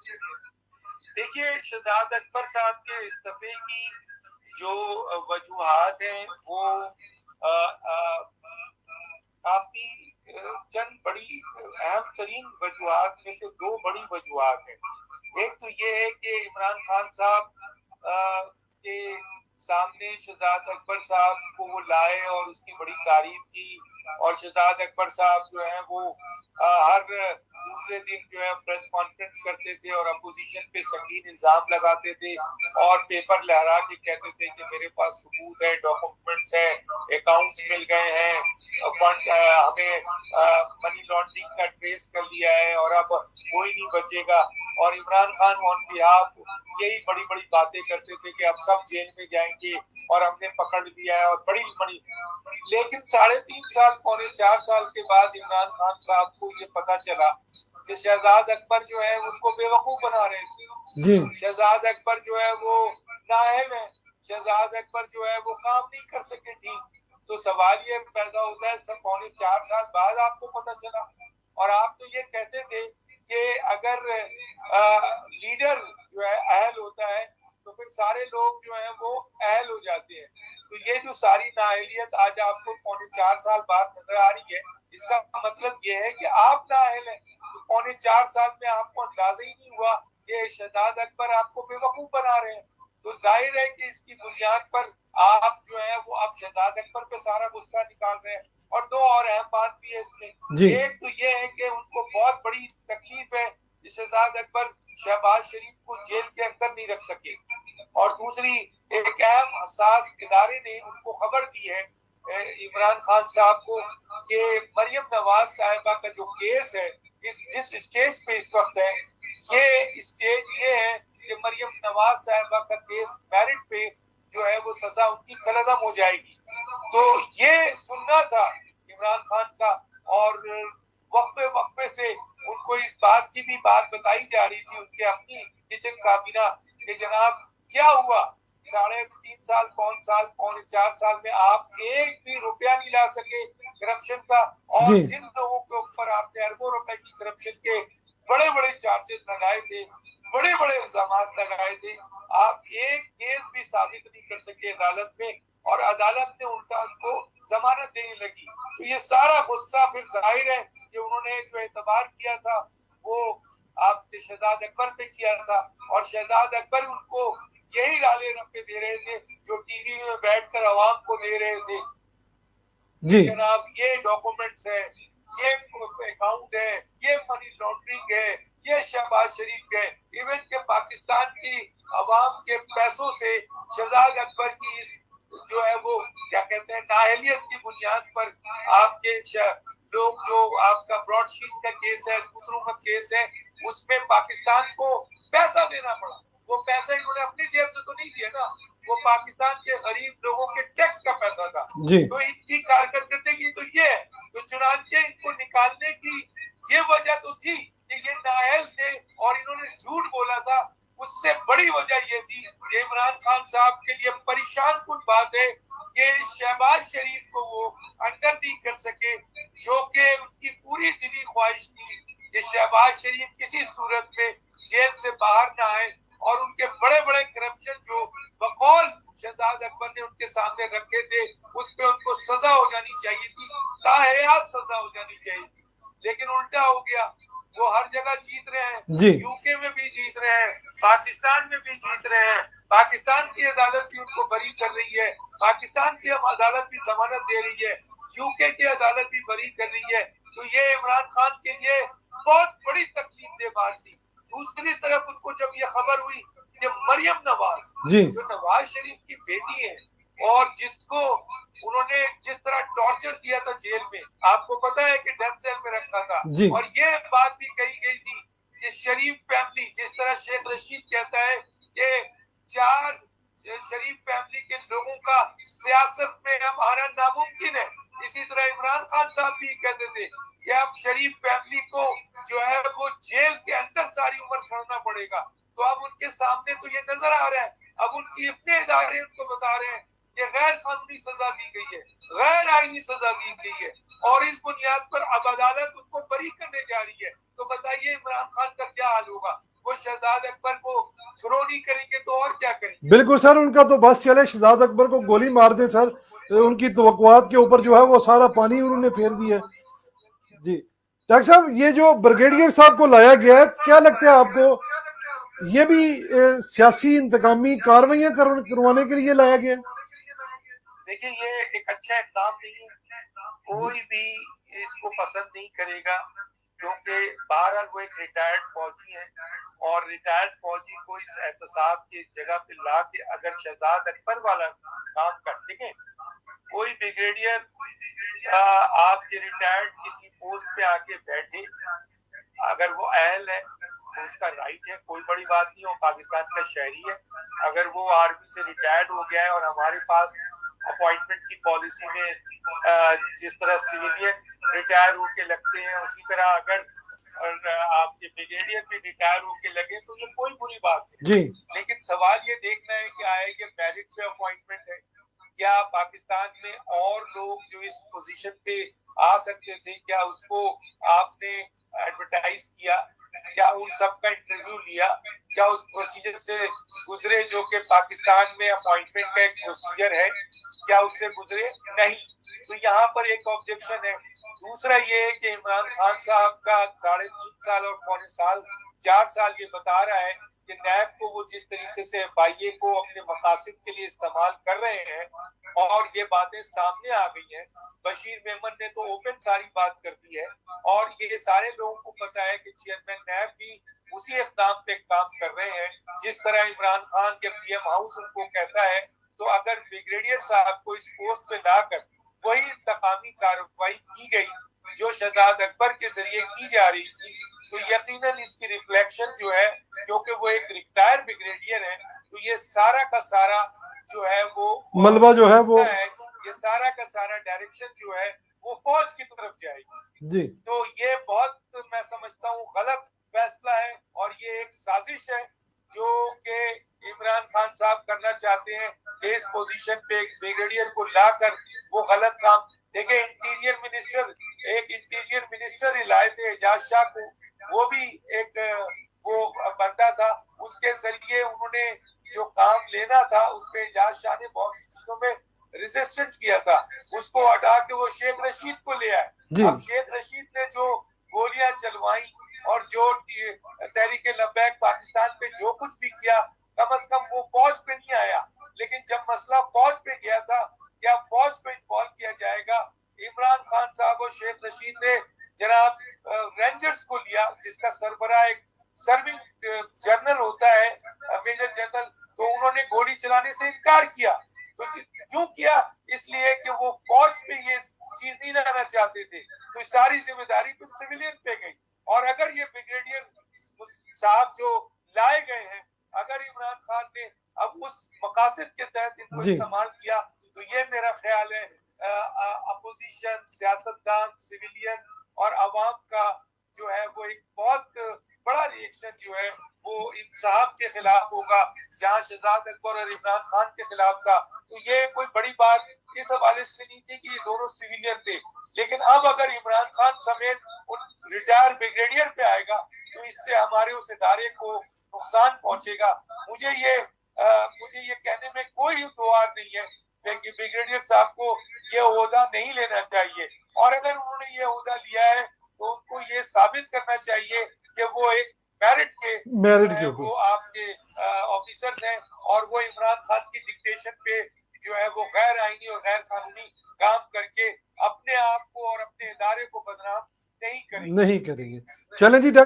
देखिए, शहजाद अकबर साहब के इस्तीफे की जो वजूहात हैं वो काफी चंद बड़ी अहम तरीन वजूहात में से दो बड़ी वजूहात है। एक तो ये है कि इमरान खान साहब के सामने शहजाद अकबर साहब को वो लाए और उसकी बड़ी तारीफ की, और शहजाद अकबर साहब जो है वो हर दूसरे दिन जो है प्रेस कॉन्फ्रेंस करते थे और अपोजिशन पे संगीन इल्जाम लगाते थे और पेपर लहरा के कहते थे कि मेरे पास सबूत है, डॉक्यूमेंट्स है, अकाउंट्स मिल गए हैं, फंड हमें मनी लॉन्ड्रिंग का ट्रेस कर लिया है और अब कोई नहीं बचेगा। और इमरान खान ऑन बिहाफ यही बड़ी बड़ी बातें करते थे कि अब सब जेल में जाएंगे और हमने पकड़ लिया है और बड़ी बड़ी। लेकिन 3.5 साल पौने 4 साल के बाद इमरान खान साहब को ये पता चला कि शहजाद अकबर जो है उनको बेवकूफ बना रहे थे जी शहजाद अकबर जो है वो नाअहल है, शहजाद अकबर जो है वो काम नहीं कर सके ठीक। तो सवाल ये पैदा होता है, सब पौने 4 साल बाद आपको पता चला। और आप तो ये कहते थे कि अगर लीडर जो है अहल होता है तो फिर सारे लोग जो है वो अहल हो जाते हैं। तो ये जो सारी नाअहलियत आज आपको पौने 4 साल बाद नजर आ रही है, इसका मतलब ये है कि आप नाअहल हैं। तो पौने 4 साल में आपको अंदाजा ही नहीं हुआ कि शहजाद अकबर आपको बेवकूफ बना रहे हैं। तो जाहिर है कि इसकी बुनियाद पर आप जो है वो आप शहजाद अकबर पे सारा गुस्सा निकाल रहे हैं। और दो और अहम बात भी है इसमें। जी एक तो ये है कि उनको बहुत बड़ी तकलीफ है कि शहजाद अकबर शहबाज शरीफ को जेल के अंदर नहीं रख सके। और दूसरी, एक अहम हसास इदारे ने उनको खबर दी है इमरान खान साहब को कि मरियम नवाज साहिबा का जो केस है, जिस स्टेज पे इस वक्त है, ये स्टेज ये है कि मरियम नवाज साहिबा का केस मेरिट पे जो है वो सजा उनकी कलअदम हो जाएगी। तो ये सुनना था इमरान खान का, और वक्फे वक्फे से उनको इस बात की भी बात बताई जा रही थी उनके अपनी किचन काबीना कि जनाब क्या हुआ, 3.5 साल पौने 4 साल में आप एक भी रुपया नहीं ला सके करप्शन का। जी और जिन लोगों के ऊपर आपने अरबों रुपए की करप्शन के बड़े बड़े चार्जेस लगाए थे, बड़े बड़े इल्जाम लगाए थे, आप एक केस भी साबित नहीं कर सके अदालत में, और अदालत ने उल्टा उनको जमानत देने लगी। तो ये सारा गुस्सा फिर जाहिर है कि उन्होंने जो एतबार किया था वो आप शहजाद अकबर पे किया था, और शहजाद अकबर उनको यही गाले रफे दे रहे थे जो टीवी में बैठकर आवाम को दे रहे थे जी कि जनाब ये डॉक्यूमेंट्स है, ये अकाउंट है, ये मनी लॉन्ड्रिंग है, ये शहबाज शरीफ है। इवन के पाकिस्तान की आवाम के पैसों से शहजाद अकबर की इस जो है वो क्या कहते हैं नाअहलियत की बुनियाद पर आपके लोग जो आपका ब्रॉडशीट का केस है, दूसरों का केस है, उसमें पाकिस्तान को पैसा देना पड़ा। वो पैसा इन्होंने अपनी जेब से तो नहीं दिया ना, वो पाकिस्तान के गरीब लोगों के टैक्स का पैसा था। जी तो इनकी कारकर्दगी तो ये है। तो चुनांचे इनको निकालने की ये वजह तो थी कि ये नाअहल थे और इन्होंने झूठ बोला था। उससे बड़ी वजह ये थी कि इमरान खान साहब के लिए परेशान कुन बात है कि शहबाज शरीफ को वो अंडर नहीं कर सके, जो कि उनकी पूरी दिली ख्वाहिश थी कि शहबाज शरीफ किसी सूरत में जेल से बाहर ना आए, और उनके बड़े बड़े करप्शन जो बकौल शहजाद अकबर ने उनके सामने रखे थे उस पे उनको सजा हो जानी चाहिए थी, ताहयात सजा हो जानी चाहिए थी। लेकिन उल्टा हो गया, वो हर जगह जीत रहे हैं, जी यूके में भी जीत रहे हैं, पाकिस्तान में भी जीत रहे हैं, पाकिस्तान की अदालत भी उनको बरी कर रही है, पाकिस्तान की अदालत भी जमानत दे रही है, यूके की अदालत भी बरी कर रही है। तो ये इमरान खान के लिए बहुत बड़ी तकलीफ दे बात थी। दूसरी तरफ उनको जब ये खबर हुई कि मरियम नवाज जी जो नवाज शरीफ की बेटी है और जिसको उन्होंने जिस तरह टॉर्चर किया था जेल में, आपको पता है कि डेथ सेल में रखा था, जी और ये बात भी कही गई थी कि शरीफ फैमिली, जिस तरह शेख रशीद कहता है कि 4 शरीफ फैमिली के लोगों का सियासत में अब आना नामुमकिन है, इसी तरह इमरान खान साहब भी कहते थे कि अब शरीफ फैमिली को जो है वो जेल के अंदर सारी उम्र सड़ना पड़ेगा। तो अब उनके सामने तो ये नजर आ रहा है, अब उनकी अपने इदारे उनको बता रहे हैं कि गैर कानूनी सजा दी गई है, गैर आईनी सजा दी गई है, और इस बुनियाद पर अब अदालत उनको बरी करने जा रही है। तो बताइए इमरान खान का क्या हाल होगा। वो शहजाद अकबर को थ्रो नहीं करेंगे तो और क्या करेंगे। बिल्कुल सर, उनका तो बस चले शहजाद अकबर को गोली मार दे सर, उनकी तवक्कुआत के ऊपर जो है वो सारा पानी उन्होंने फेर दिया। जी डॉक्टर साहब, ये जो ब्रिगेडियर साहब को लाया गया है, क्या लगता है आपको ये भी सियासी इंतकामी कार्रवाइयां करवाने के लिए लाया गया? देखिए ये एक अच्छा इक़दाम नहीं है, कोई भी इसको पसंद नहीं करेगा, क्योंकि बहरहाल वो एक रिटायर्ड फौजी है और रिटायर्ड फौजी को इस एहतसाब की जगह पे ला के अगर शहजाद अकबर वाला काम करते हैं, कोई ब्रिगेडियर आपके रिटायर्ड किसी पोस्ट पे आके बैठे, अगर वो अहल है तो उसका राइट है, कोई बड़ी बात नहीं, वो पाकिस्तान का शहरी है। अगर वो आर्मी से रिटायर्ड हो गया है और हमारे पास अपॉइंटमेंट की पॉलिसी में जिस तरह सिविलियन रिटायर होके लगते हैं, उसी तरह अगर आपके ब्रिगेडियर भी रिटायर होके लगे तो ये कोई बुरी बात नहीं। लेकिन सवाल ये देखना है कि आए ये मेरिट पे अपॉइंटमेंट है, क्या पाकिस्तान में और लोग जो इस पोजीशन पे आ सकते थे, क्या उसको आपने एडवर्टाइज किया, क्या उन सब का इंटरव्यू लिया, क्या उस प्रोसीजर से गुजरे जो कि पाकिस्तान में अपॉइंटमेंट का एक प्रोसीजर है, क्या उससे गुजरे? नहीं। तो यहाँ पर एक ऑब्जेक्शन है। दूसरा ये है कि इमरान खान साहब का 3.5 साल और पौने साल 4 साल ये बता रहा है कि नैब को वो जिस तरीके से FIA को अपने मकासद के लिए इस्तेमाल कर रहे हैं, और ये बातें सामने आ गई हैं। बशीर मेमन ने तो ओपन सारी बात कर दी है और ये सारे लोगों को पता है कि चेयरमैन नैब भी उसी इक़दाम पे काम कर रहे हैं जिस तरह इमरान खान के PM हाउस उनको कहता है। तो अगर ब्रिगेडियर साहब को इस पोस्ट पे लाकर वही इंतकामी कार्रवाई की गई जो शहजाद अकबर के जरिए की जा रही थी, तो यकीनन इसकी रिफ्लेक्शन जो है, क्योंकि वो एक रिटायर्ड ब्रिगेडियर है, तो ये सारा का सारा जो है वो मलबा जो है वो ये सारा का सारा डायरेक्शन जो है वो फौज की तरफ जाएगी जी। तो ये बहुत मैं समझता हूँ गलत फैसला है और ये एक साजिश है जो कि इमरान खान साहब करना चाहते हैं कि इस पोजीशन पे एक ब्रिगेडियर को लाकर वो गलत काम। देखिए एक इंटीरियर मिनिस्टर लाए थे एजाज शाह को, वो भी एक वो बंदा था, उसके जरिए उन्होंने जो काम लेना था उसमें एजाज शाह ने बहुत सी चीजों में रेजिस्टेंट किया था, उसको हटा के वो शेख रशीद को ले आए। अब शेख रशीद ने जो गोलियां चलवाई और जो तहरीक लब्बैक पाकिस्तान पे जो कुछ भी किया, कम से कम वो फौज पे नहीं आया। लेकिन जब मसला फौज पे गया था, क्या फौज को इन्वॉल्व किया जाएगा? इमरान खान साहब और शेख रशीद ने जनाब रेंजर्स को लिया, जिसका सरबराह एक सर्विंग जनरल होता है, मेजर जनरल, तो उन्होंने गोली चलाने से इनकार किया। तो क्यों किया? इसलिए कि वो फौज पे ये चीज नहीं लाना चाहते थे, तो सारी जिम्मेदारी तो सिविलियन पे गई। और अगर ये ब्रिगेडियर साहब जो लाए गए हैं, अगर इमरान खान ने अब उस मकासद के तहत इनको इस्तेमाल किया, तो ये मेरा ख्याल है अपोजिशन, सियासतदान, सिविलियन और अवाम का जो है वो एक बहुत बड़ा रिएक्शन जो है वो इन साहब के खिलाफ होगा, जहां शहजाद अकबर और इमरान खान के खिलाफ था। तो ये कोई बड़ी बात इस हवाले से नहीं थी कि ये दोनों सिविलियन थे। लेकिन अब अगर इमरान खान समेत उन रिटायर्ड ब्रिगेडियर पे आएगा तो इससे हमारे उस इदारे को नुकसान पहुंचेगा। मुझे ये कहने में कोई दुआर नहीं है कि ब्रिगेडियर साहब को ये ओहदा नहीं लेना चाहिए, और अगर उन्होंने ये ओहदा लिया है तो उनको ये साबित करना चाहिए कि वो एक मेरिट के वो आपके ऑफिसर्स हैं और वो इमरान खान की डिक्टेशन पे जो है वो गैर आईनी और गैर कानूनी काम करके अपने आप को और अपने इदारे को बदनाम नहीं करेंगे। चलें जी।